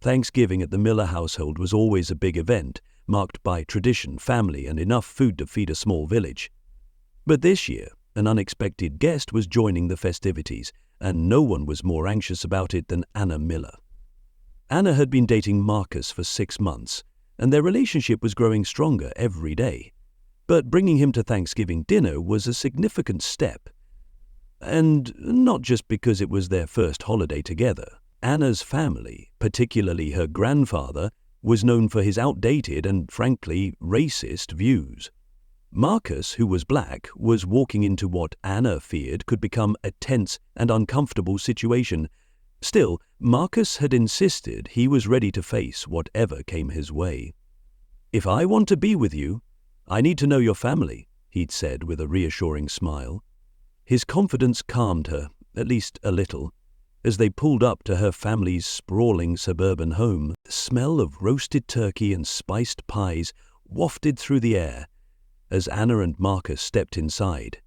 Thanksgiving at the Miller household was always a big event, marked by tradition, family, and enough food to feed a small village. But this year, an unexpected guest was joining the festivities, and no one was more anxious about it than Anna Miller. Anna had been dating Marcus for 6 months, and their relationship was growing stronger every day. But bringing him to Thanksgiving dinner was a significant step. And not just because it was their first holiday together. Anna's family, particularly her grandfather, was known for his outdated and, frankly, racist views. Marcus, who was black, was walking into what Anna feared could become a tense and uncomfortable situation. Still, Marcus had insisted he was ready to face whatever came his way. "If I want to be with you, I need to know your family," he'd said with a reassuring smile. His confidence calmed her, at least a little. As they pulled up to her family's sprawling suburban home, the smell of roasted turkey and spiced pies wafted through the air as Anna and Marcus stepped inside.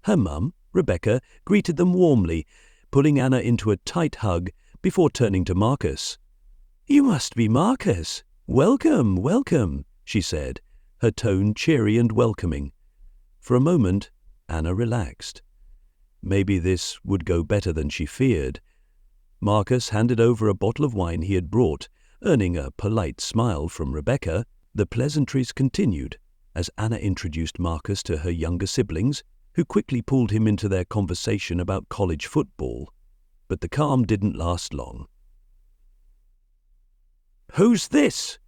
Her mum, Rebecca, greeted them warmly, pulling Anna into a tight hug before turning to Marcus. "You must be Marcus. Welcome, welcome," she said, her tone cheery and welcoming. For a moment, Anna relaxed. Maybe this would go better than she feared. Marcus handed over a bottle of wine he had brought, earning a polite smile from Rebecca. The pleasantries continued as Anna introduced Marcus to her younger siblings, who quickly pulled him into their conversation about college football. But the calm didn't last long. "Who's this?"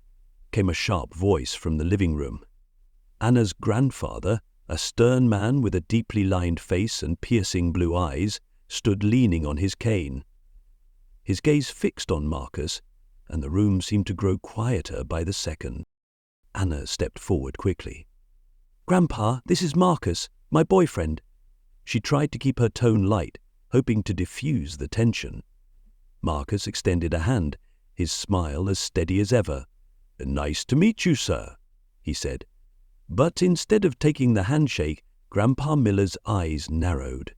came a sharp voice from the living room. Anna's grandfather, a stern man with a deeply lined face and piercing blue eyes, stood leaning on his cane. His gaze fixed on Marcus, and the room seemed to grow quieter by the second. Anna stepped forward quickly. "Grandpa, this is Marcus, my boyfriend." She tried to keep her tone light, hoping to diffuse the tension. Marcus extended a hand, his smile as steady as ever. "Nice to meet you, sir," he said. But instead of taking the handshake, Grandpa Miller's eyes narrowed.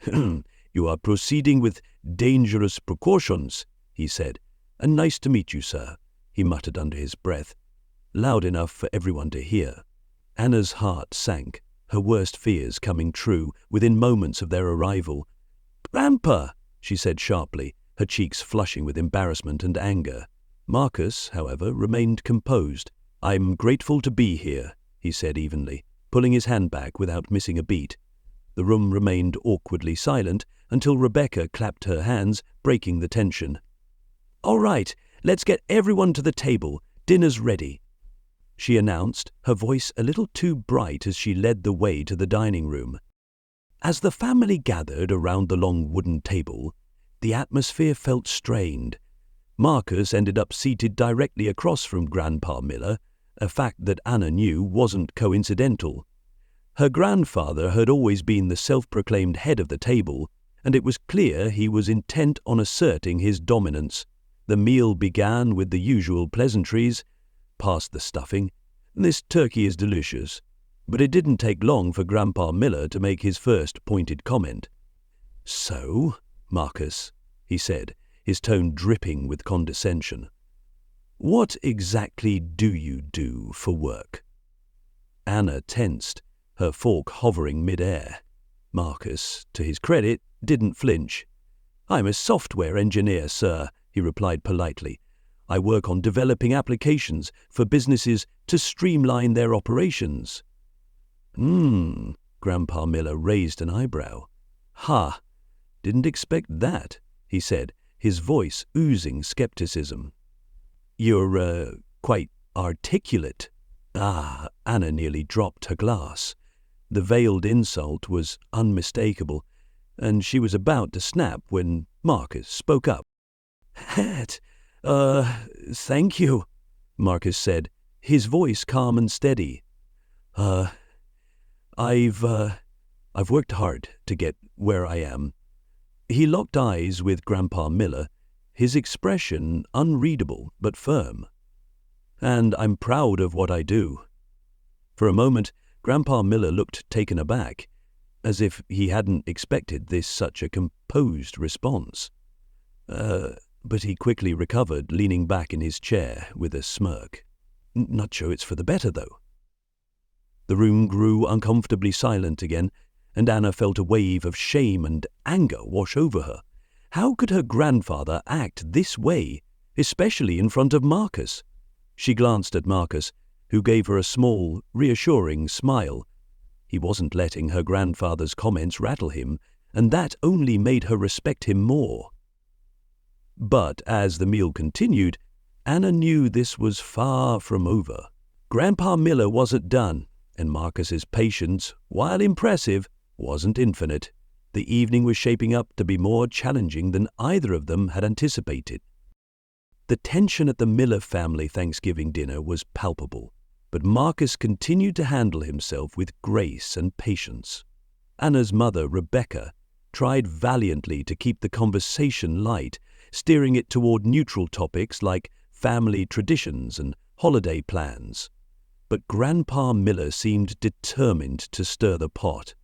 "You are proceeding with dangerous precautions," he said. "And nice to meet you, sir," he muttered under his breath, loud enough for everyone to hear. Anna's heart sank, her worst fears coming true within moments of their arrival. "Grandpa," she said sharply, her cheeks flushing with embarrassment and anger. Marcus, however, remained composed. "I'm grateful to be here," he said evenly, pulling his hand back without missing a beat. The room remained awkwardly silent until Rebecca clapped her hands, breaking the tension. "All right, let's get everyone to the table. Dinner's ready," she announced, her voice a little too bright as she led the way to the dining room. As the family gathered around the long wooden table, the atmosphere felt strained. Marcus ended up seated directly across from Grandpa Miller, a fact that Anna knew wasn't coincidental. Her grandfather had always been the self-proclaimed head of the table, and it was clear he was intent on asserting his dominance. The meal began with the usual pleasantries. "Past the stuffing. This turkey is delicious." But it didn't take long for Grandpa Miller to make his first pointed comment. "So, Marcus," he said, his tone dripping with condescension, "what exactly do you do for work?" Anna tensed, her fork hovering mid-air. Marcus, to his credit, didn't flinch. "I'm a software engineer, sir," he replied politely. "I work on developing applications for businesses to streamline their operations." Grandpa Miller raised an eyebrow. "Ha, didn't expect that," he said, his voice oozing skepticism. "You're, quite articulate." Anna nearly dropped her glass. The veiled insult was unmistakable, and she was about to snap when Marcus spoke up. Thank you," Marcus said, his voice calm and steady. I've worked hard to get where I am." He locked eyes with Grandpa Miller, his expression unreadable but firm. "And I'm proud of what I do." For a moment, Grandpa Miller looked taken aback, as if he hadn't expected such a composed response. but he quickly recovered, leaning back in his chair with a smirk. Not sure it's for the better, though. The room grew uncomfortably silent again, and Anna felt a wave of shame and anger wash over her. How could her grandfather act this way, especially in front of Marcus? She glanced at Marcus, who gave her a small, reassuring smile. He wasn't letting her grandfather's comments rattle him, and that only made her respect him more. But as the meal continued, Anna knew this was far from over. Grandpa Miller wasn't done, and Marcus's patience, while impressive, wasn't infinite. The evening was shaping up to be more challenging than either of them had anticipated. The tension at the Miller family Thanksgiving dinner was palpable, but Marcus continued to handle himself with grace and patience. Anna's mother, Rebecca, tried valiantly to keep the conversation light, steering it toward neutral topics like family traditions and holiday plans. But Grandpa Miller seemed determined to stir the pot.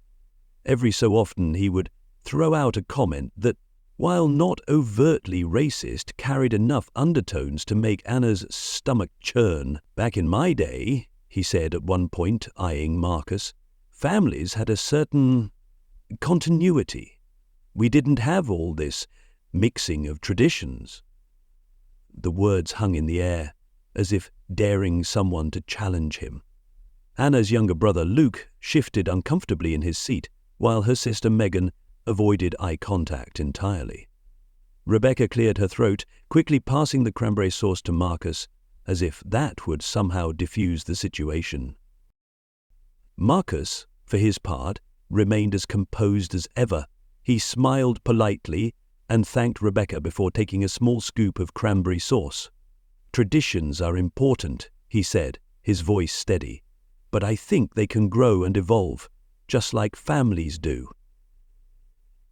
Every so often he would throw out a comment that, while not overtly racist, carried enough undertones to make Anna's stomach churn. "Back in my day," he said at one point, eyeing Marcus, "families had a certain continuity. We didn't have all this mixing of traditions." The words hung in the air, as if daring someone to challenge him. Anna's younger brother Luke shifted uncomfortably in his seat, while her sister Megan avoided eye contact entirely. Rebecca cleared her throat, quickly passing the cranberry sauce to Marcus, as if that would somehow diffuse the situation. Marcus, for his part, remained as composed as ever. He smiled politely and thanked Rebecca before taking a small scoop of cranberry sauce. "Traditions are important," he said, his voice steady, "but I think they can grow and evolve, just like families do."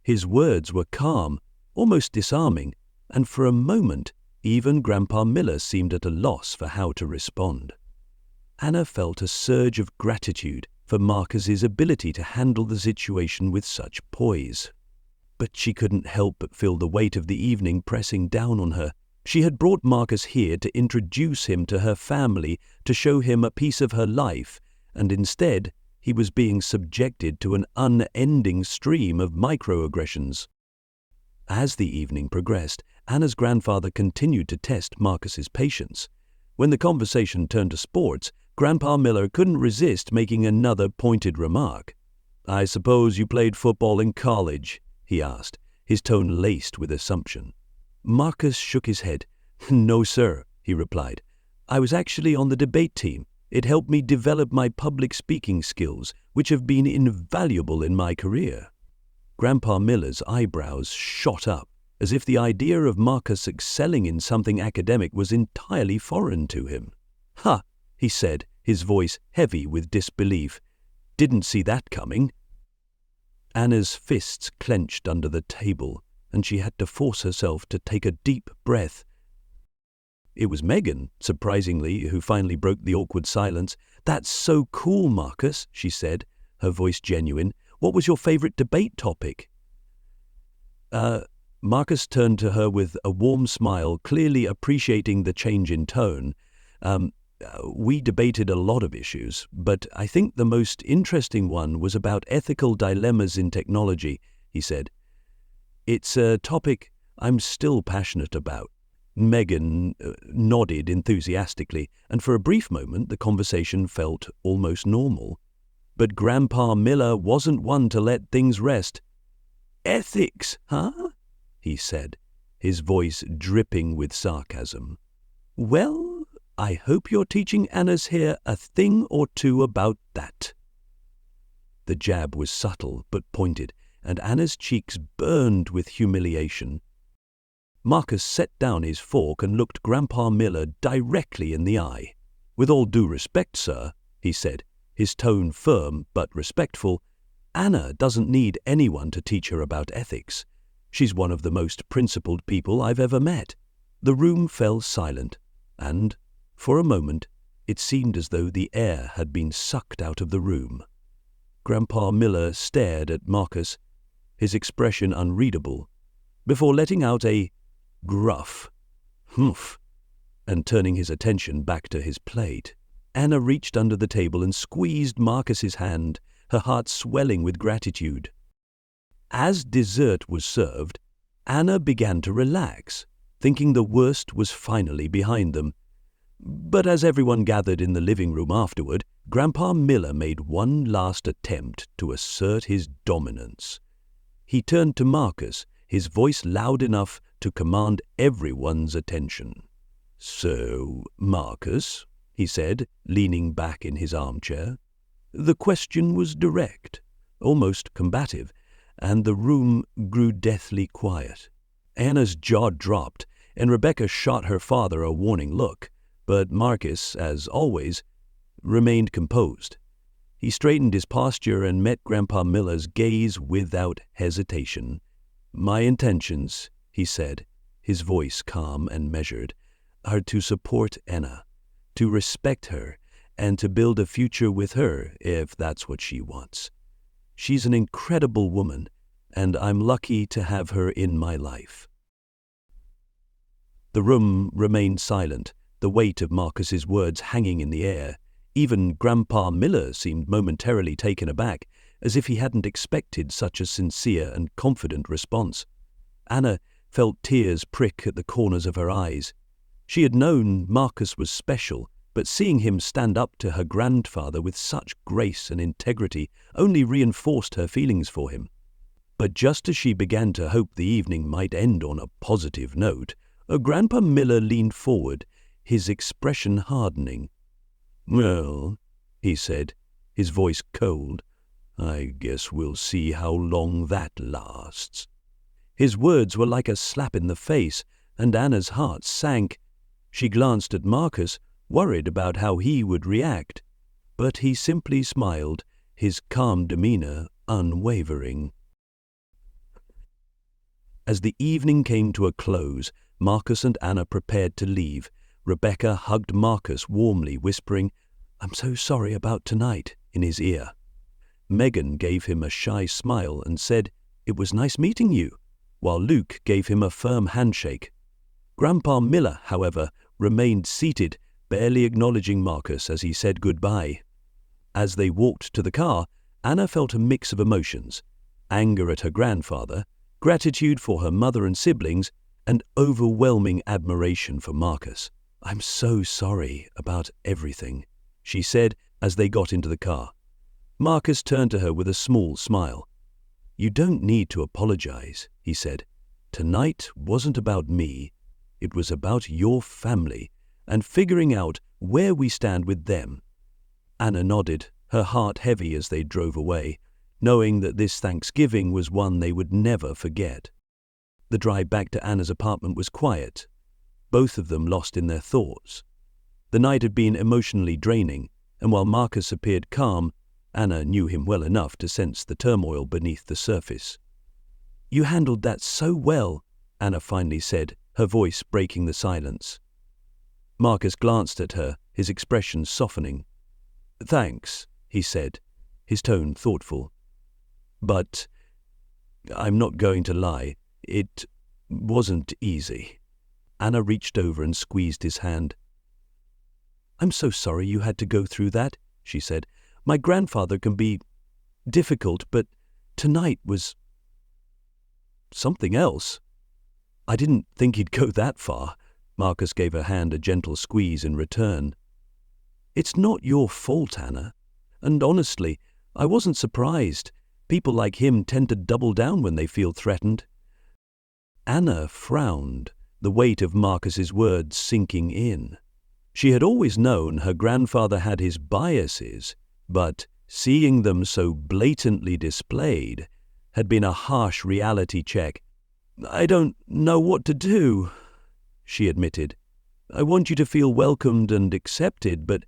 His words were calm, almost disarming, and for a moment even Grandpa Miller seemed at a loss for how to respond. Anna felt a surge of gratitude for Marcus's ability to handle the situation with such poise. But she couldn't help but feel the weight of the evening pressing down on her. She had brought Marcus here to introduce him to her family, to show him a piece of her life, and instead he was being subjected to an unending stream of microaggressions. As the evening progressed, Anna's grandfather continued to test Marcus's patience. When the conversation turned to sports, Grandpa Miller couldn't resist making another pointed remark. "I suppose you played football in college?" he asked, his tone laced with assumption. Marcus shook his head. "No, sir," he replied. "I was actually on the debate team. It helped me develop my public speaking skills, which have been invaluable in my career." Grandpa Miller's eyebrows shot up, as if the idea of Marcus excelling in something academic was entirely foreign to him. "Ha!" he said, his voice heavy with disbelief. "Didn't see that coming." Anna's fists clenched under the table, and she had to force herself to take a deep breath. It was Megan, surprisingly, who finally broke the awkward silence. "That's so cool, Marcus," she said, her voice genuine. "What was your favorite debate topic?" Marcus turned to her with a warm smile, clearly appreciating the change in tone. We debated a lot of issues, but I think the most interesting one was about ethical dilemmas in technology," he said. "It's a topic I'm still passionate about." Megan nodded enthusiastically, and for a brief moment the conversation felt almost normal. But Grandpa Miller wasn't one to let things rest. "Ethics, huh?" he said, his voice dripping with sarcasm. "Well, I hope you're teaching Anna's here a thing or two about that." The jab was subtle but pointed, and Anna's cheeks burned with humiliation. Marcus set down his fork and looked Grandpa Miller directly in the eye. "With all due respect, sir," he said, his tone firm but respectful, "Anna doesn't need anyone to teach her about ethics. She's one of the most principled people I've ever met." The room fell silent, and, for a moment, it seemed as though the air had been sucked out of the room. Grandpa Miller stared at Marcus, his expression unreadable, before letting out a gruff, "Humph," and turning his attention back to his plate. Anna reached under the table and squeezed Marcus's hand, her heart swelling with gratitude. As dessert was served, Anna began to relax, thinking the worst was finally behind them. But as everyone gathered in the living room afterward, Grandpa Miller made one last attempt to assert his dominance. He turned to Marcus, his voice loud enough to command everyone's attention. "So, Marcus," he said, leaning back in his armchair. The question was direct, almost combative, and the room grew deathly quiet. Anna's jaw dropped, and Rebecca shot her father a warning look, but Marcus, as always, remained composed. He straightened his posture and met Grandpa Miller's gaze without hesitation. "My intentions," he said, his voice calm and measured, "are to support Anna, to respect her, and to build a future with her if that's what she wants. She's an incredible woman, and I'm lucky to have her in my life." The room remained silent, the weight of Marcus's words hanging in the air. Even Grandpa Miller seemed momentarily taken aback, as if he hadn't expected such a sincere and confident response. Anna felt tears prick at the corners of her eyes. She had known Marcus was special, but seeing him stand up to her grandfather with such grace and integrity only reinforced her feelings for him. But just as she began to hope the evening might end on a positive note, Grandpa Miller leaned forward, his expression hardening. "Well," he said, his voice cold, "I guess we'll see how long that lasts." His words were like a slap in the face, and Anna's heart sank. She glanced at Marcus, worried about how he would react, but he simply smiled, his calm demeanor unwavering. As the evening came to a close, Marcus and Anna prepared to leave. Rebecca hugged Marcus warmly, whispering, "I'm so sorry about tonight," in his ear. Megan gave him a shy smile and said, "It was nice meeting you," while Luke gave him a firm handshake. Grandpa Miller, however, remained seated, barely acknowledging Marcus as he said goodbye. As they walked to the car, Anna felt a mix of emotions: anger at her grandfather, gratitude for her mother and siblings, and overwhelming admiration for Marcus. "I'm so sorry about everything," she said as they got into the car. Marcus turned to her with a small smile. "You don't need to apologize," he said. "Tonight wasn't about me. It was about your family and figuring out where we stand with them." Anna nodded, her heart heavy as they drove away, knowing that this Thanksgiving was one they would never forget. The drive back to Anna's apartment was quiet, both of them lost in their thoughts. The night had been emotionally draining, and while Marcus appeared calm, Anna knew him well enough to sense the turmoil beneath the surface. "You handled that so well," Anna finally said, her voice breaking the silence. Marcus glanced at her, his expression softening. "Thanks," he said, his tone thoughtful. "But I'm not going to lie, it wasn't easy." Anna reached over and squeezed his hand. "I'm so sorry you had to go through that," she said. "My grandfather can be difficult, but tonight was something else." "I didn't think he'd go that far." Marcus gave her hand a gentle squeeze in return. "It's not your fault, Anna. And honestly, I wasn't surprised. People like him tend to double down when they feel threatened." Anna frowned, the weight of Marcus's words sinking in. She had always known her grandfather had his biases, but seeing them so blatantly displayed had been a harsh reality check. "I don't know what to do," she admitted. "I want you to feel welcomed and accepted, but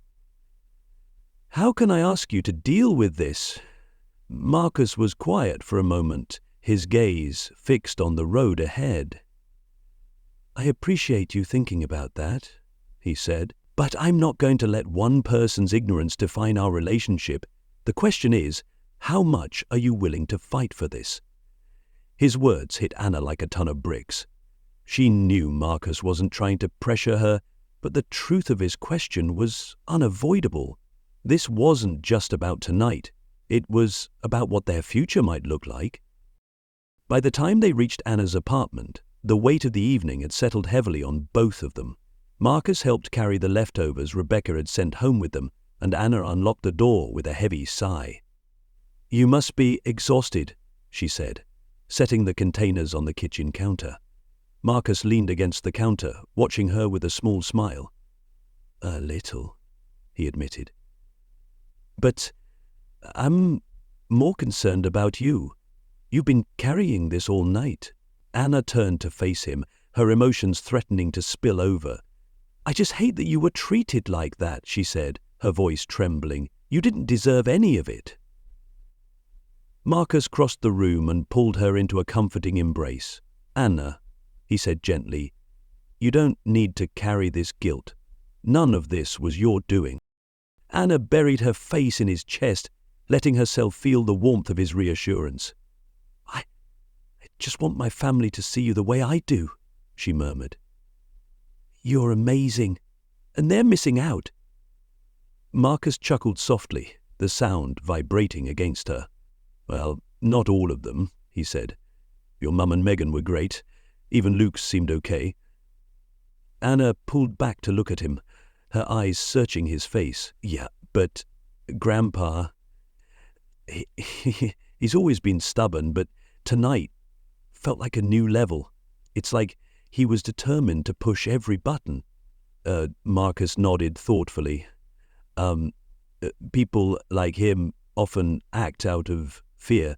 how can I ask you to deal with this?" Marcus was quiet for a moment, his gaze fixed on the road ahead. "I appreciate you thinking about that," he said, "but I'm not going to let one person's ignorance define our relationship. The question is, how much are you willing to fight for this?" His words hit Anna like a ton of bricks. She knew Marcus wasn't trying to pressure her, but the truth of his question was unavoidable. This wasn't just about tonight. It was about what their future might look like. By the time they reached Anna's apartment, the weight of the evening had settled heavily on both of them. Marcus helped carry the leftovers Rebecca had sent home with them, and Anna unlocked the door with a heavy sigh. "You must be exhausted," she said, setting the containers on the kitchen counter. Marcus leaned against the counter, watching her with a small smile. "A little," he admitted. "But I'm more concerned about you. You've been carrying this all night." Anna turned to face him, her emotions threatening to spill over. "I just hate that you were treated like that," she said, her voice trembling. "You didn't deserve any of it." Marcus crossed the room and pulled her into a comforting embrace. "Anna," he said gently, "you don't need to carry this guilt. None of this was your doing." Anna buried her face in his chest, letting herself feel the warmth of his reassurance. I just want my family to see you the way I do," she murmured. "You're amazing, and they're missing out." Marcus chuckled softly, the sound vibrating against her. "Well, not all of them," he said. "Your mum and Megan were great. Even Luke's seemed okay." Anna pulled back to look at him, her eyes searching his face. "Yeah, but Grandpa, he's always been stubborn, but tonight felt like a new level. It's like he was determined to push every button." Marcus nodded thoughtfully. People like him often act out of fear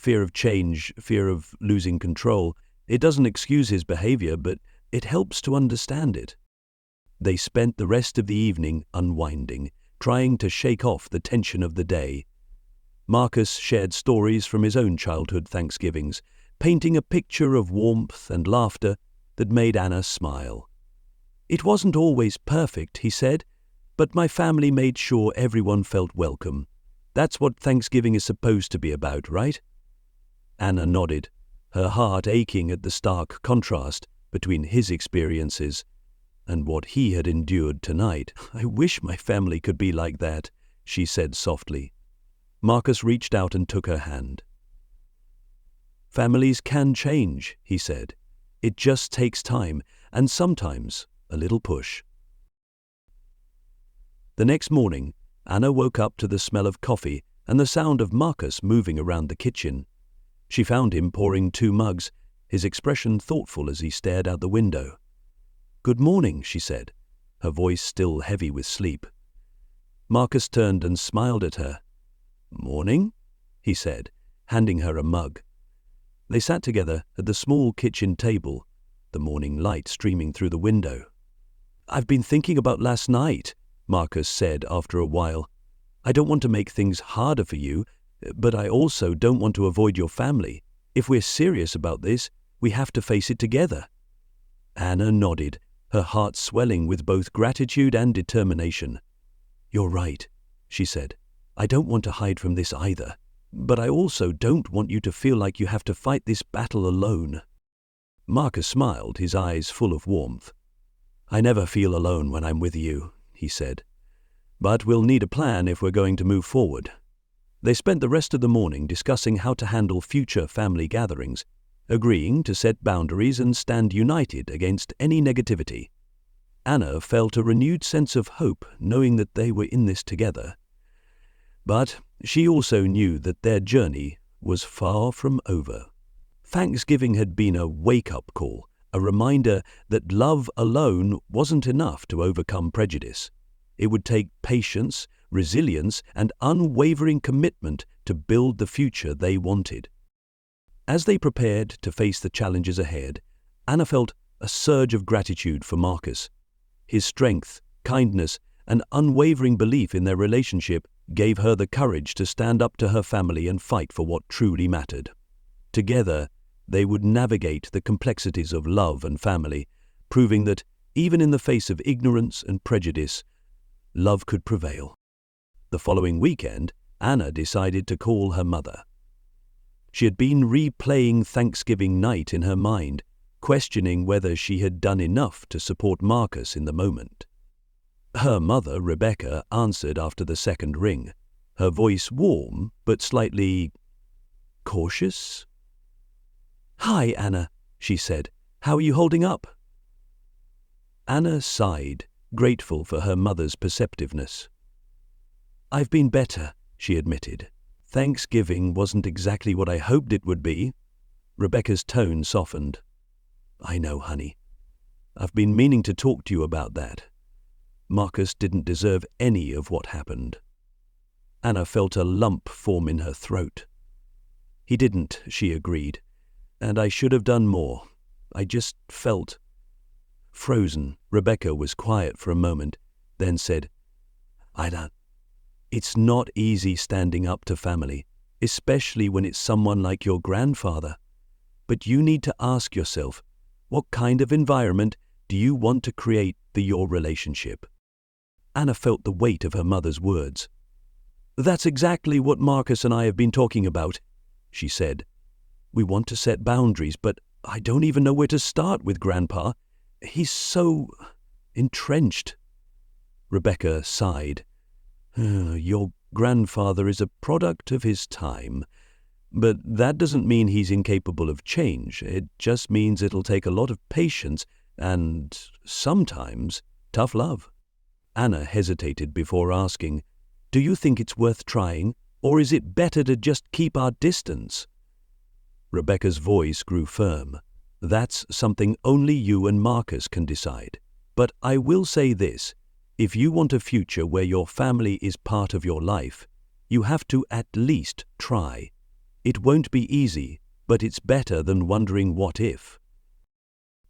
of change, fear of losing control. It doesn't excuse his behavior, but it helps to understand it." They spent the rest of the evening unwinding, trying to shake off the tension of the day. Marcus shared stories from his own childhood Thanksgivings, painting a picture of warmth and laughter that made Anna smile. "It wasn't always perfect," he said, "but my family made sure everyone felt welcome. That's what Thanksgiving is supposed to be about, right?" Anna nodded, her heart aching at the stark contrast between his experiences and what he had endured tonight. "I wish my family could be like that," she said softly. Marcus reached out and took her hand. "Families can change," he said. "It just takes time, and sometimes a little push." The next morning, Anna woke up to the smell of coffee and the sound of Marcus moving around the kitchen. She found him pouring 2 mugs, his expression thoughtful as he stared out the window. "Good morning," she said, her voice still heavy with sleep. Marcus turned and smiled at her. "Morning," he said, handing her a mug. They sat together at the small kitchen table, the morning light streaming through the window. "I've been thinking about last night," Marcus said after a while. "I don't want to make things harder for you, but I also don't want to avoid your family. If we're serious about this, we have to face it together." Anna nodded, her heart swelling with both gratitude and determination. "You're right," she said. "I don't want to hide from this either, but I also don't want you to feel like you have to fight this battle alone." Marcus smiled, his eyes full of warmth. "I never feel alone when I'm with you," he said. "But we'll need a plan if we're going to move forward." They spent the rest of the morning discussing how to handle future family gatherings, agreeing to set boundaries and stand united against any negativity. Anna felt a renewed sense of hope knowing that they were in this together. But she also knew that their journey was far from over. Thanksgiving had been a wake-up call, a reminder that love alone wasn't enough to overcome prejudice. It would take patience, resilience, and unwavering commitment to build the future they wanted. As they prepared to face the challenges ahead, Anna felt a surge of gratitude for Marcus. His strength, kindness, and unwavering belief in their relationship gave her the courage to stand up to her family and fight for what truly mattered. Together, they would navigate the complexities of love and family, proving that, even in the face of ignorance and prejudice, love could prevail. The following weekend, Anna decided to call her mother. She had been replaying Thanksgiving night in her mind, questioning whether she had done enough to support Marcus in the moment. Her mother, Rebecca, answered after the second ring, her voice warm but slightly cautious. "Hi, Anna," she said. "How are you holding up?" Anna sighed, grateful for her mother's perceptiveness. "I've been better," she admitted. "Thanksgiving wasn't exactly what I hoped it would be." Rebecca's tone softened. "I know, honey. I've been meaning to talk to you about that. Marcus didn't deserve any of what happened." Anna felt a lump form in her throat. "He didn't," she agreed, "and I should have done more. I just felt—" Frozen, Rebecca was quiet for a moment, then said, It's not easy standing up to family, especially when it's someone like your grandfather. But you need to ask yourself, what kind of environment do you want to create for your relationship?" Anna felt the weight of her mother's words. "That's exactly what Marcus and I have been talking about," she said. "We want to set boundaries, but I don't even know where to start with Grandpa. He's so entrenched." Rebecca sighed. "Your grandfather is a product of his time, but that doesn't mean he's incapable of change. It just means it'll take a lot of patience and, sometimes, tough love." Anna hesitated before asking, "Do you think it's worth trying, or is it better to just keep our distance?" Rebecca's voice grew firm. "That's something only you and Marcus can decide. But I will say this. If you want a future where your family is part of your life, you have to at least try. It won't be easy, but it's better than wondering what if."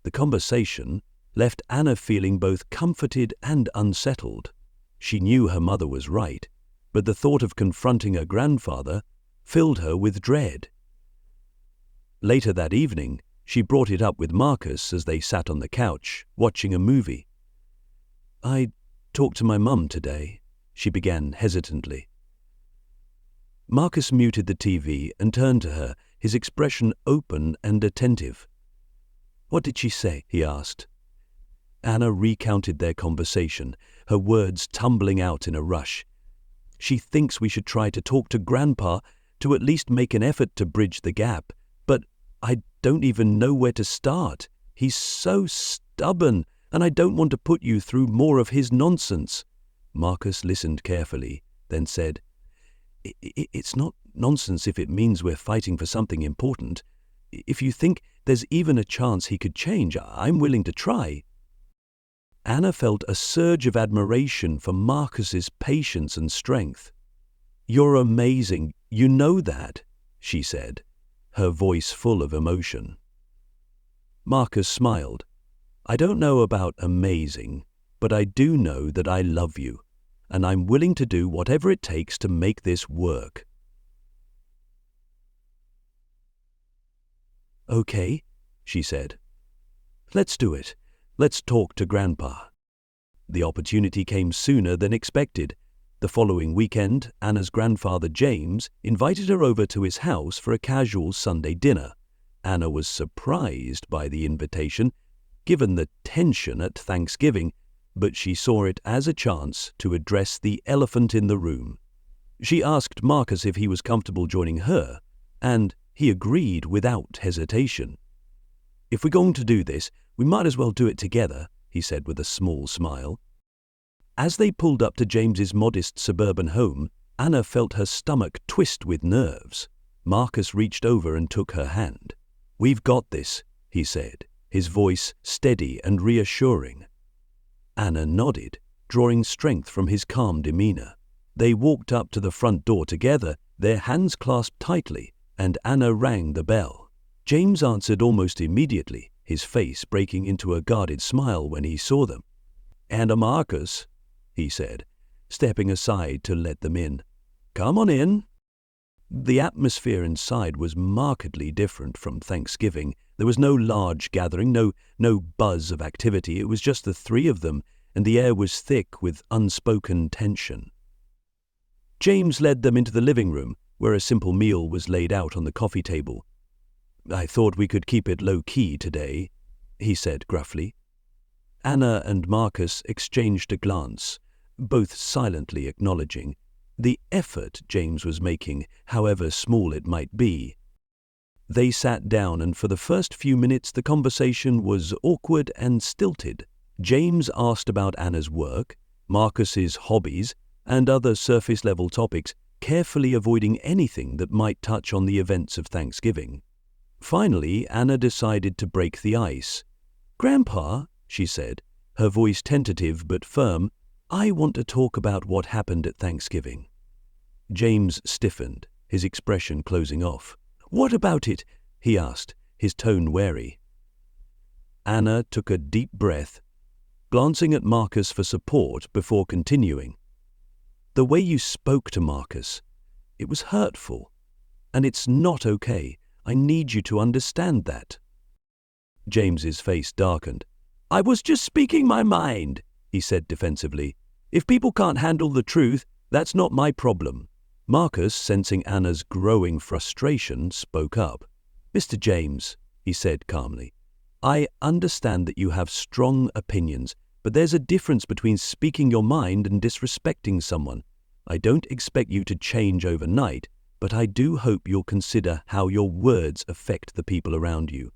The conversation left Anna feeling both comforted and unsettled. She knew her mother was right, but the thought of confronting her grandfather filled her with dread. Later that evening, she brought it up with Marcus as they sat on the couch, watching a movie. "I talked to my mum today," she began hesitantly. Marcus muted the TV and turned to her, his expression open and attentive. "What did she say?" he asked. Anna recounted their conversation, her words tumbling out in a rush. "She thinks we should try to talk to Grandpa to at least make an effort to bridge the gap, but I don't even know where to start. He's so stubborn, and I don't want to put you through more of his nonsense." Marcus listened carefully, then said, It's not nonsense if it means we're fighting for something important. If you think there's even a chance he could change, I'm willing to try." Anna felt a surge of admiration for Marcus's patience and strength. "You're amazing, you know that," she said, her voice full of emotion. Marcus smiled. "I don't know about amazing, but I do know that I love you, and I'm willing to do whatever it takes to make this work." "Okay," she said. "Let's do it. Let's talk to Grandpa." The opportunity came sooner than expected. The following weekend, Anna's grandfather James invited her over to his house for a casual Sunday dinner. Anna was surprised by the invitation, given the tension at Thanksgiving, but she saw it as a chance to address the elephant in the room. She asked Marcus if he was comfortable joining her, and he agreed without hesitation. "If we're going to do this, we might as well do it together," he said with a small smile. As they pulled up to James's modest suburban home, Anna felt her stomach twist with nerves. Marcus reached over and took her hand. "We've got this," he said, his voice steady and reassuring. Anna nodded, drawing strength from his calm demeanor. They walked up to the front door together, their hands clasped tightly, and Anna rang the bell. James answered almost immediately, his face breaking into a guarded smile when he saw them. "Anna Marcus," he said, stepping aside to let them in. "Come on in." The atmosphere inside was markedly different from Thanksgiving. There was no large gathering, no buzz of activity. It was just the three of them, and the air was thick with unspoken tension. James led them into the living room, where a simple meal was laid out on the coffee table. "I thought we could keep it low-key today," he said gruffly. Anna and Marcus exchanged a glance, both silently acknowledging the effort James was making, however small it might be. They sat down, and for the first few minutes the conversation was awkward and stilted. James asked about Anna's work, Marcus's hobbies, and other surface-level topics, carefully avoiding anything that might touch on the events of Thanksgiving. Finally, Anna decided to break the ice. "Grandpa," she said, her voice tentative but firm, "I want to talk about what happened at Thanksgiving." James stiffened, his expression closing off. "What about it?" he asked, his tone wary. Anna took a deep breath, glancing at Marcus for support before continuing. "The way you spoke to Marcus, it was hurtful, and it's not okay. I need you to understand that." James's face darkened. "I was just speaking my mind," he said defensively. "If people can't handle the truth, that's not my problem." Marcus, sensing Anna's growing frustration, spoke up. "Mr. James," he said calmly, "I understand that you have strong opinions, but there's a difference between speaking your mind and disrespecting someone. I don't expect you to change overnight, but I do hope you'll consider how your words affect the people around you."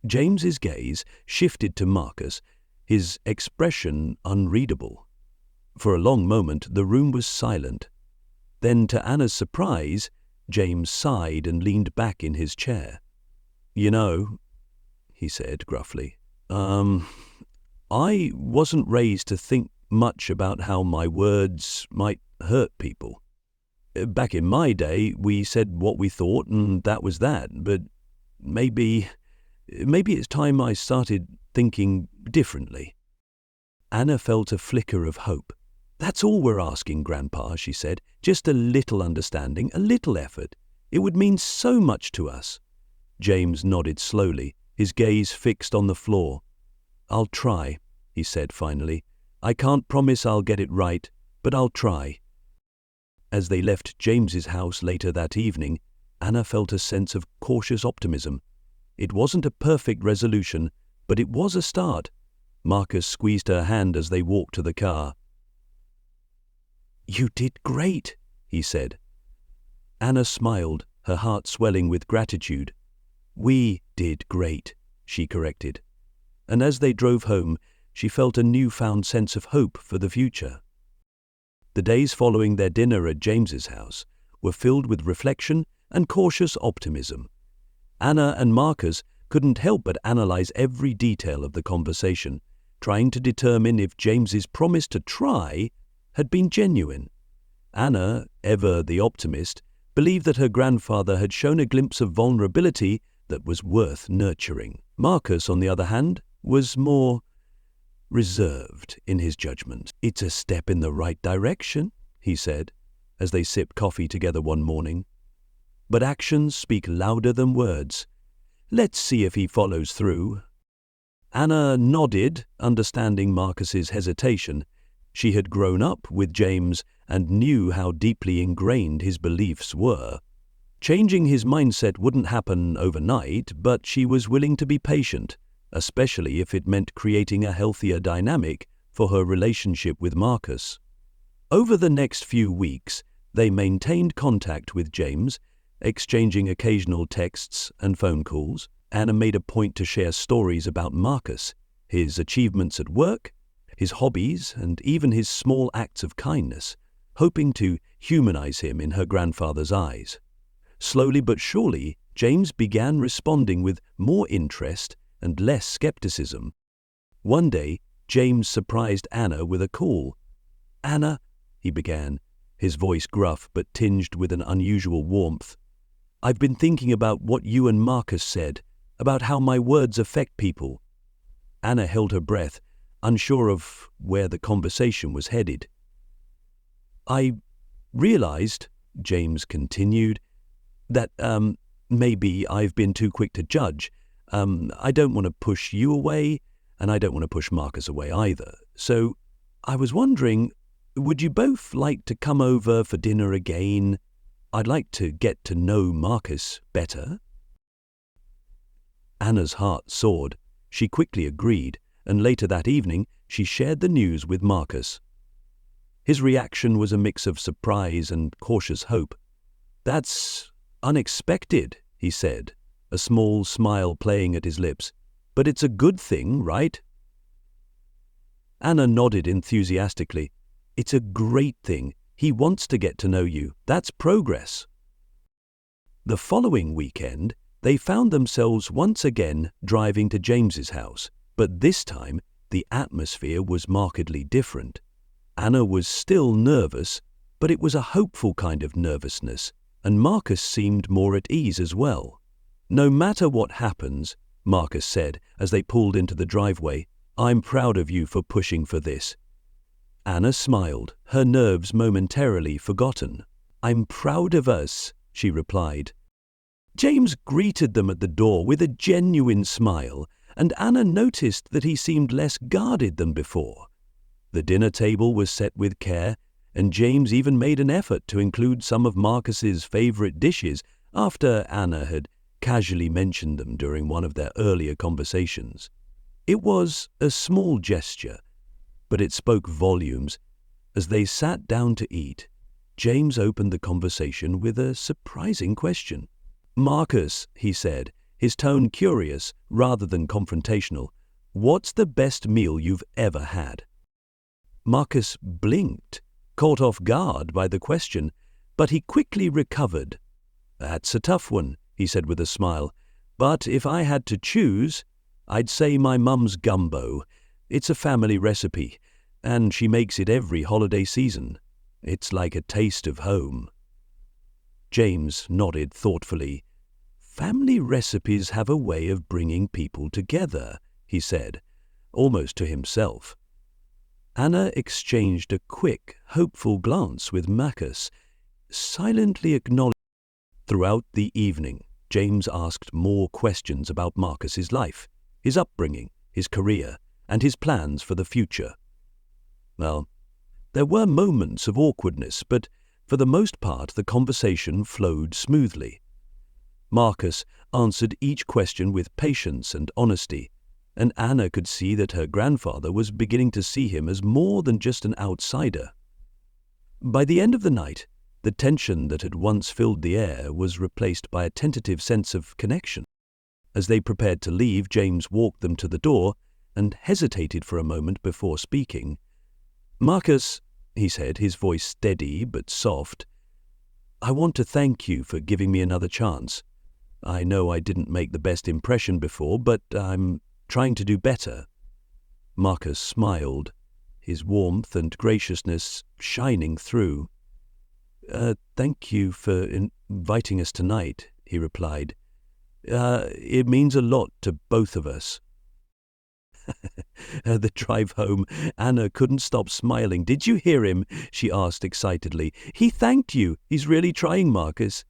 James's gaze shifted to Marcus, his expression unreadable. For a long moment the room was silent. Then, to Anna's surprise, James sighed and leaned back in his chair. "You know," he said gruffly, I wasn't raised to think much about how my words might hurt people. Back in my day, we said what we thought and that was that, but maybe it's time I started thinking differently." Anna felt a flicker of hope. "That's all we're asking, Grandpa," she said. "Just a little understanding, a little effort. It would mean so much to us." James nodded slowly, his gaze fixed on the floor. "I'll try," he said finally. "I can't promise I'll get it right, but I'll try." As they left James's house later that evening, Anna felt a sense of cautious optimism. It wasn't a perfect resolution, but it was a start. Marcus squeezed her hand as they walked to the car. "You did great," he said. Anna smiled, her heart swelling with gratitude. "We did great," she corrected. And as they drove home, she felt a newfound sense of hope for the future. The days following their dinner at James's house were filled with reflection and cautious optimism. Anna and Marcus couldn't help but analyze every detail of the conversation, trying to determine if James's promise to try had been genuine. Anna, ever the optimist, believed that her grandfather had shown a glimpse of vulnerability that was worth nurturing. Marcus, on the other hand, was more reserved in his judgment. "It's a step in the right direction," he said, as they sipped coffee together one morning. "But actions speak louder than words. Let's see if he follows through." Anna nodded, understanding Marcus's hesitation. She had grown up with James and knew how deeply ingrained his beliefs were. Changing his mindset wouldn't happen overnight, but she was willing to be patient, especially if it meant creating a healthier dynamic for her relationship with Marcus. Over the next few weeks, they maintained contact with James, exchanging occasional texts and phone calls. Anna made a point to share stories about Marcus, his achievements at work, his hobbies, and even his small acts of kindness, hoping to humanize him in her grandfather's eyes. Slowly but surely, James began responding with more interest and less skepticism. One day, James surprised Anna with a call. "Anna," he began, his voice gruff but tinged with an unusual warmth, "I've been thinking about what you and Marcus said, about how my words affect people." Anna held her breath, unsure of where the conversation was headed. "I realized," James continued, "that maybe I've been too quick to judge. I don't want to push you away, and I don't want to push Marcus away either. So I was wondering, would you both like to come over for dinner again? I'd like to get to know Marcus better." Anna's heart soared. She quickly agreed, and later that evening she shared the news with Marcus. His reaction was a mix of surprise and cautious hope. "That's unexpected," he said, a small smile playing at his lips. "But it's a good thing, right?" Anna nodded enthusiastically. "It's a great thing. He wants to get to know you. That's progress." The following weekend, they found themselves once again driving to James's house, but this time the atmosphere was markedly different. Anna was still nervous, but it was a hopeful kind of nervousness, and Marcus seemed more at ease as well. "No matter what happens," Marcus said as they pulled into the driveway, "I'm proud of you for pushing for this." Anna smiled, her nerves momentarily forgotten. "I'm proud of us," she replied. James greeted them at the door with a genuine smile, and Anna noticed that he seemed less guarded than before. The dinner table was set with care, and James even made an effort to include some of Marcus's favorite dishes after Anna had casually mentioned them during one of their earlier conversations. It was a small gesture, but it spoke volumes. As they sat down to eat, James opened the conversation with a surprising question. "Marcus," he said, his tone curious rather than confrontational, "what's the best meal you've ever had?" Marcus blinked, caught off guard by the question, but he quickly recovered. "That's a tough one," he said with a smile, "but if I had to choose, I'd say my mum's gumbo. It's a family recipe, and she makes it every holiday season. It's like a taste of home." James nodded thoughtfully. "Family recipes have a way of bringing people together," he said, almost to himself. Anna exchanged a quick, hopeful glance with Marcus, silently acknowledging. Throughout the evening, James asked more questions about Marcus's life, his upbringing, his career, and his plans for the future. Well, there were moments of awkwardness, but for the most part the conversation flowed smoothly. Marcus answered each question with patience and honesty, and Anna could see that her grandfather was beginning to see him as more than just an outsider. By the end of the night, the tension that had once filled the air was replaced by a tentative sense of connection. As they prepared to leave, James walked them to the door and hesitated for a moment before speaking. "Marcus," he said, his voice steady but soft, "I want to thank you for giving me another chance. I know I didn't make the best impression before, but I'm trying to do better." Marcus smiled, his warmth and graciousness shining through. "Thank you for inviting us tonight," he replied. "It means a lot to both of us." The drive home, Anna couldn't stop smiling. "Did you hear him?" she asked excitedly. "He thanked you. He's really trying, Marcus."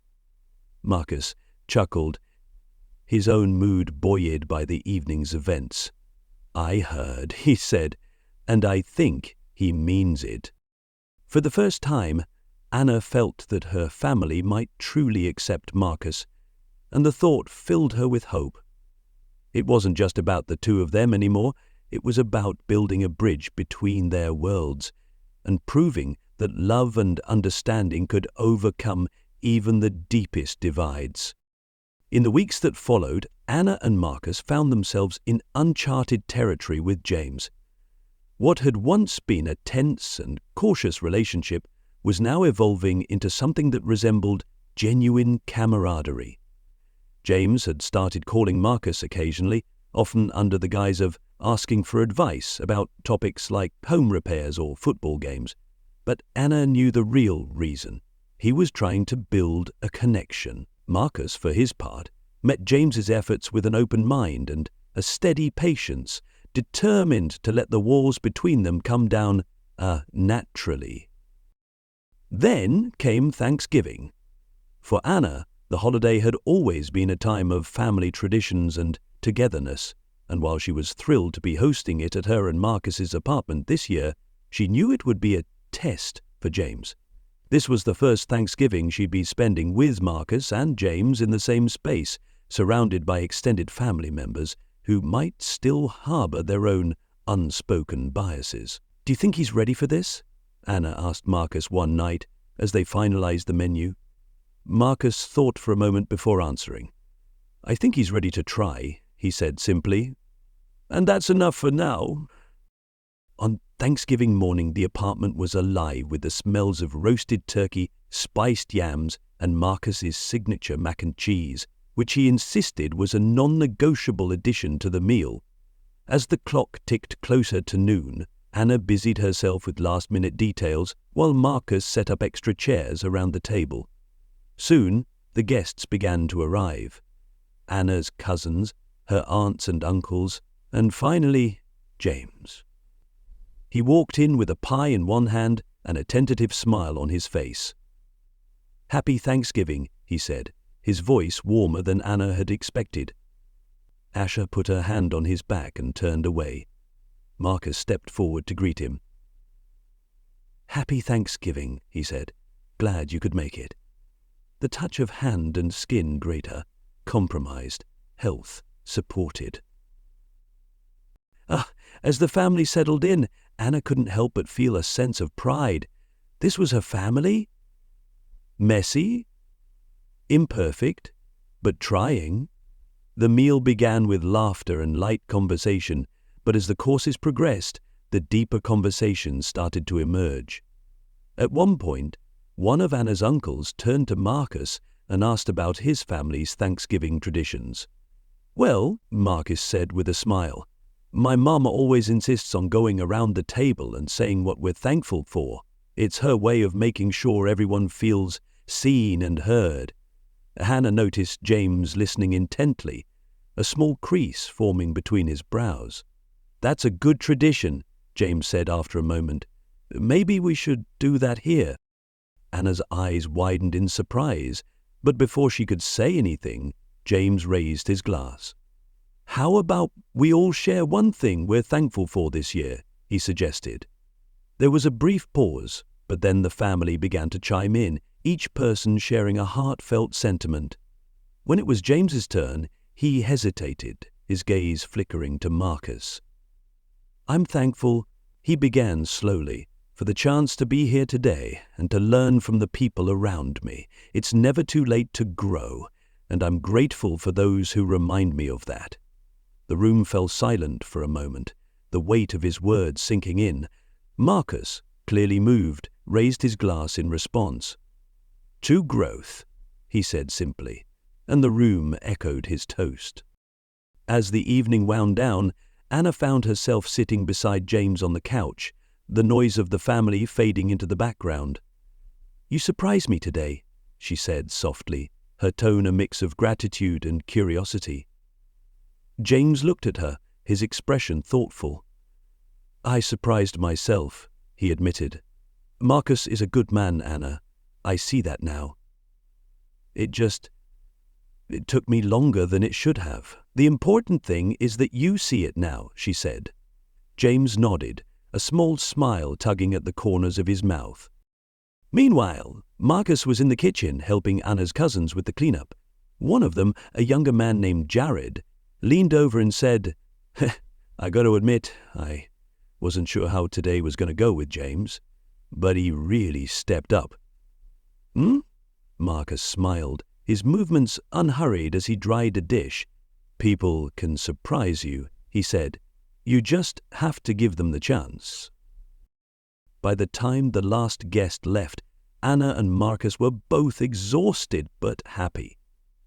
Marcus chuckled, his own mood buoyed by the evening's events. "I heard," he said, "and I think he means it." For the first time, Anna felt that her family might truly accept Marcus, and the thought filled her with hope. It wasn't just about the two of them anymore, it was about building a bridge between their worlds, and proving that love and understanding could overcome even the deepest divides. In the weeks that followed, Anna and Marcus found themselves in uncharted territory with James. What had once been a tense and cautious relationship was now evolving into something that resembled genuine camaraderie. James had started calling Marcus occasionally, often under the guise of asking for advice about topics like home repairs or football games. But Anna knew the real reason. He was trying to build a connection. Marcus, for his part, met James's efforts with an open mind and a steady patience, determined to let the walls between them come down naturally. Then came Thanksgiving. For Anna, the holiday had always been a time of family traditions and togetherness, and while she was thrilled to be hosting it at her and Marcus's apartment this year, she knew it would be a test for James. This was the first Thanksgiving she'd be spending with Marcus and James in the same space, surrounded by extended family members, who might still harbor their own unspoken biases. "Do you think he's ready for this?" Anna asked Marcus one night as they finalized the menu. Marcus thought for a moment before answering. "I think he's ready to try," he said simply. "And that's enough for now." On Thanksgiving morning, the apartment was alive with the smells of roasted turkey, spiced yams, and Marcus's signature mac and cheese, which he insisted was a non-negotiable addition to the meal. As the clock ticked closer to noon, Anna busied herself with last-minute details while Marcus set up extra chairs around the table. Soon, the guests began to arrive. Anna's cousins, her aunts and uncles, and finally, James. He walked in with a pie in one hand and a tentative smile on his face. "Happy Thanksgiving," he said, his voice warmer than Anna had expected. Asha put her hand on his back and turned away. Marcus stepped forward to greet him. "Happy Thanksgiving," he said. "Glad you could make it." The touch of hand and skin grayed her, compromised, health supported. As the family settled in, Anna couldn't help but feel a sense of pride. This was her family? Messy? Imperfect? But trying? The meal began with laughter and light conversation, but as the courses progressed, the deeper conversations started to emerge. At one point, one of Anna's uncles turned to Marcus and asked about his family's Thanksgiving traditions. "Well," Marcus said with a smile, "my mum always insists on going around the table and saying what we're thankful for. It's her way of making sure everyone feels seen and heard." Hannah noticed James listening intently, a small crease forming between his brows. "That's a good tradition," James said after a moment. "Maybe we should do that here." Anna's eyes widened in surprise, but before she could say anything, James raised his glass. "How about we all share one thing we're thankful for this year?" he suggested. There was a brief pause, but then the family began to chime in, each person sharing a heartfelt sentiment. When it was James's turn, he hesitated, his gaze flickering to Marcus. "I'm thankful," he began slowly, "for the chance to be here today and to learn from the people around me. It's never too late to grow, and I'm grateful for those who remind me of that." The room fell silent for a moment, the weight of his words sinking in. Marcus, clearly moved, raised his glass in response. "To growth," he said simply, and the room echoed his toast. As the evening wound down, Anna found herself sitting beside James on the couch, the noise of the family fading into the background. "You surprised me today," she said softly, her tone a mix of gratitude and curiosity. James looked at her, his expression thoughtful. "I surprised myself," he admitted. "Marcus is a good man, Anna. I see that now. It took me longer than it should have. The important thing is that you see it now," she said. James nodded, a small smile tugging at the corners of his mouth. Meanwhile, Marcus was in the kitchen helping Anna's cousins with the cleanup. One of them, a younger man named Jared, leaned over and said, "I got to admit, I wasn't sure how today was going to go with James, but he really stepped up." "Hmm?" Marcus smiled, his movements unhurried as he dried a dish. "People can surprise you," he said. "You just have to give them the chance." By the time the last guest left, Anna and Marcus were both exhausted but happy.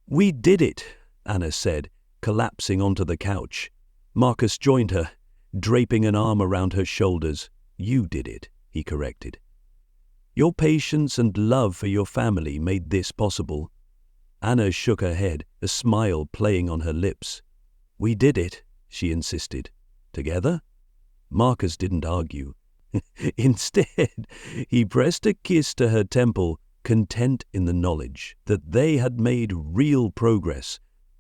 "We did it," Anna said, collapsing onto the couch. Marcus joined her, draping an arm around her shoulders. "You did it," he corrected. "Your patience and love for your family made this possible." Anna shook her head, a smile playing on her lips. "We did it," she insisted. "Together?" Marcus didn't argue. Instead, he pressed a kiss to her temple, content in the knowledge that they had made real progress,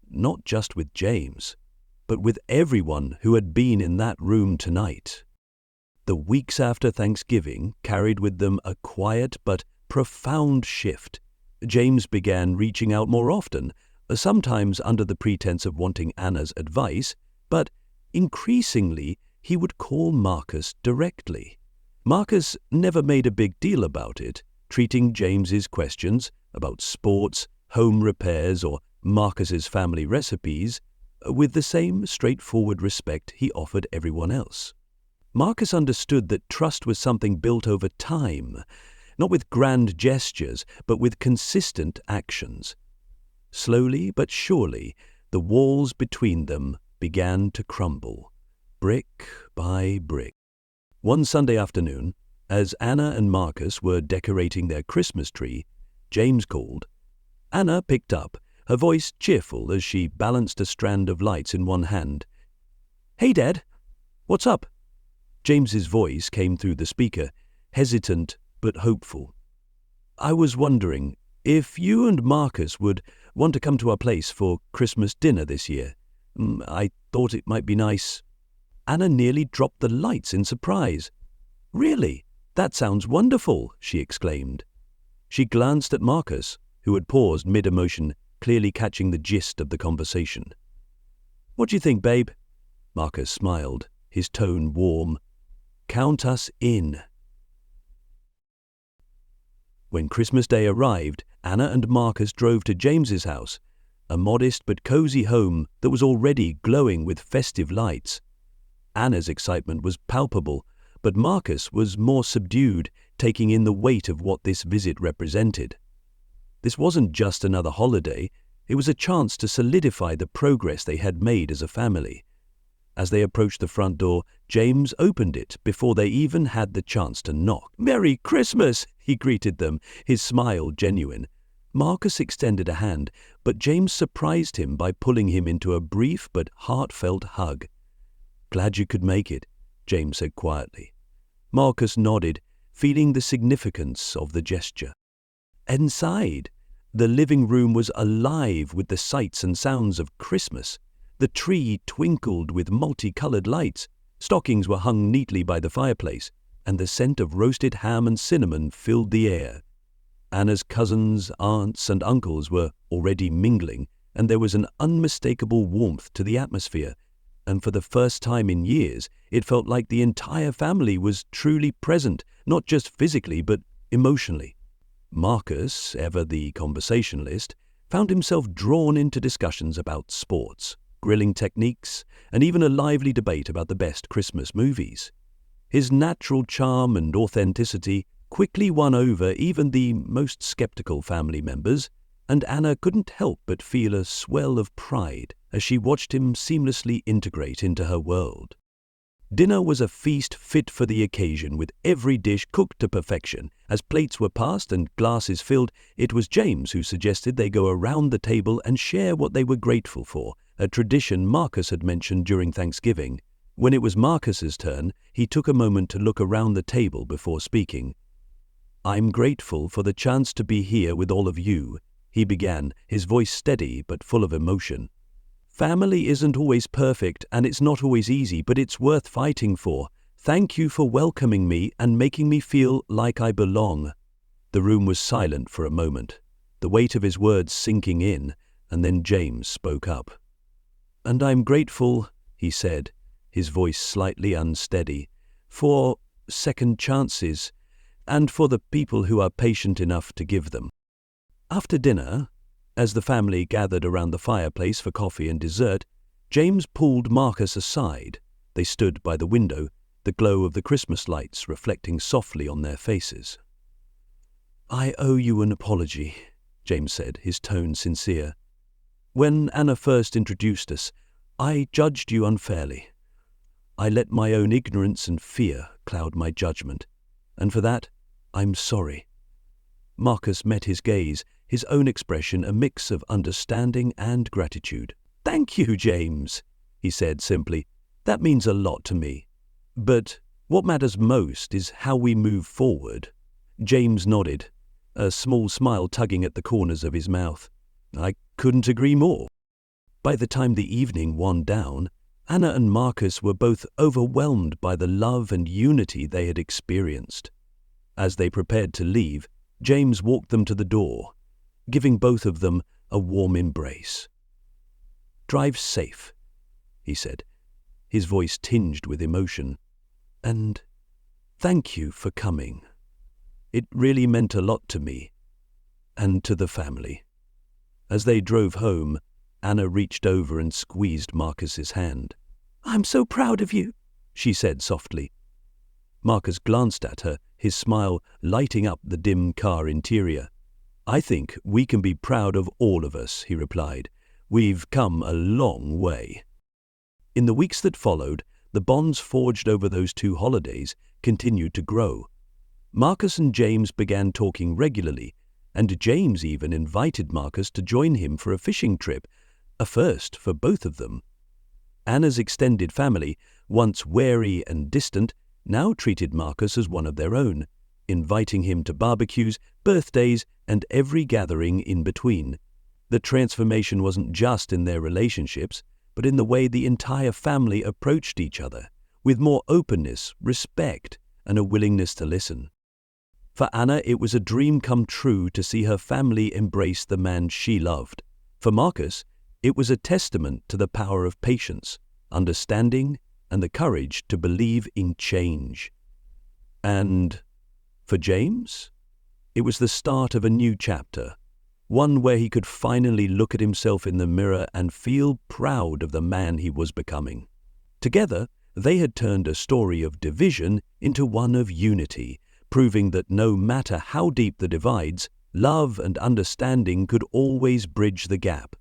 not just with James, but with everyone who had been in that room tonight. The weeks after Thanksgiving carried with them a quiet but profound shift. James began reaching out more often, sometimes under the pretense of wanting Anna's advice, But increasingly, he would call Marcus directly. Marcus never made a big deal about it, treating James's questions about sports, home repairs, or Marcus's family recipes with the same straightforward respect he offered everyone else. Marcus understood that trust was something built over time, not with grand gestures, but with consistent actions. Slowly but surely, the walls between them began to crumble, brick by brick. One Sunday afternoon, as Anna and Marcus were decorating their Christmas tree, James called. Anna picked up, her voice cheerful as she balanced a strand of lights in one hand. "Hey, Dad, what's up?" James's voice came through the speaker, hesitant but hopeful. "I was wondering if you and Marcus would want to come to our place for Christmas dinner this year. I thought it might be nice." Anna nearly dropped the lights in surprise. "Really? That sounds wonderful," she exclaimed. She glanced at Marcus, who had paused mid-emotion, clearly catching the gist of the conversation. "What do you think, babe?" Marcus smiled, his tone warm. "Count us in." When Christmas Day arrived, Anna and Marcus drove to James's house, a modest but cozy home that was already glowing with festive lights. Anna's excitement was palpable, but Marcus was more subdued, taking in the weight of what this visit represented. This wasn't just another holiday, it was a chance to solidify the progress they had made as a family. As they approached the front door, James opened it before they even had the chance to knock. "Merry Christmas!" he greeted them, his smile genuine. Marcus extended a hand, but James surprised him by pulling him into a brief but heartfelt hug. "Glad you could make it," James said quietly. Marcus nodded, feeling the significance of the gesture. Inside, the living room was alive with the sights and sounds of Christmas. The tree twinkled with multicolored lights, stockings were hung neatly by the fireplace, and the scent of roasted ham and cinnamon filled the air. Anna's cousins, aunts, and uncles were already mingling, and there was an unmistakable warmth to the atmosphere, and for the first time in years, it felt like the entire family was truly present, not just physically, but emotionally. Marcus, ever the conversationalist, found himself drawn into discussions about sports, grilling techniques, and even a lively debate about the best Christmas movies. His natural charm and authenticity quickly won over even the most skeptical family members, and Anna couldn't help but feel a swell of pride as she watched him seamlessly integrate into her world. Dinner was a feast fit for the occasion, with every dish cooked to perfection. As plates were passed and glasses filled, it was James who suggested they go around the table and share what they were grateful for, a tradition Marcus had mentioned during Thanksgiving. When it was Marcus's turn, he took a moment to look around the table before speaking. "I'm grateful for the chance to be here with all of you," he began, his voice steady but full of emotion. "Family isn't always perfect, and it's not always easy, but it's worth fighting for. Thank you for welcoming me and making me feel like I belong." The room was silent for a moment, the weight of his words sinking in, and then James spoke up. "And I'm grateful," he said, his voice slightly unsteady, "for second chances, and for the people who are patient enough to give them." After dinner, as the family gathered around the fireplace for coffee and dessert, James pulled Marcus aside. They stood by the window, the glow of the Christmas lights reflecting softly on their faces. "I owe you an apology," James said, his tone sincere. "When Anna first introduced us, I judged you unfairly. I let my own ignorance and fear cloud my judgment, and for that, I'm sorry." Marcus met his gaze, his own expression a mix of understanding and gratitude. "Thank you, James," he said simply. "That means a lot to me. But what matters most is how we move forward." James nodded, a small smile tugging at the corners of his mouth. "I couldn't agree more." By the time the evening wound down, Anna and Marcus were both overwhelmed by the love and unity they had experienced. As they prepared to leave, James walked them to the door, giving both of them a warm embrace. "Drive safe," he said, his voice tinged with emotion. "And thank you for coming. It really meant a lot to me and to the family." As they drove home, Anna reached over and squeezed Marcus's hand. "I'm so proud of you," she said softly. Marcus glanced at her, his smile lighting up the dim car interior. "I think we can be proud of all of us," he replied. "We've come a long way." In the weeks that followed, the bonds forged over those 2 holidays continued to grow. Marcus and James began talking regularly, and James even invited Marcus to join him for a fishing trip, a first for both of them. Anna's extended family, once wary and distant, now treated Marcus as one of their own, inviting him to barbecues, birthdays, and every gathering in between. The transformation wasn't just in their relationships, but in the way the entire family approached each other, with more openness, respect, and a willingness to listen. For Anna, it was a dream come true to see her family embrace the man she loved. For Marcus, it was a testament to the power of patience, understanding, and the courage to believe in change. And for James, it was the start of a new chapter, one where he could finally look at himself in the mirror and feel proud of the man he was becoming. Together, they had turned a story of division into one of unity, proving that no matter how deep the divides, love and understanding could always bridge the gap.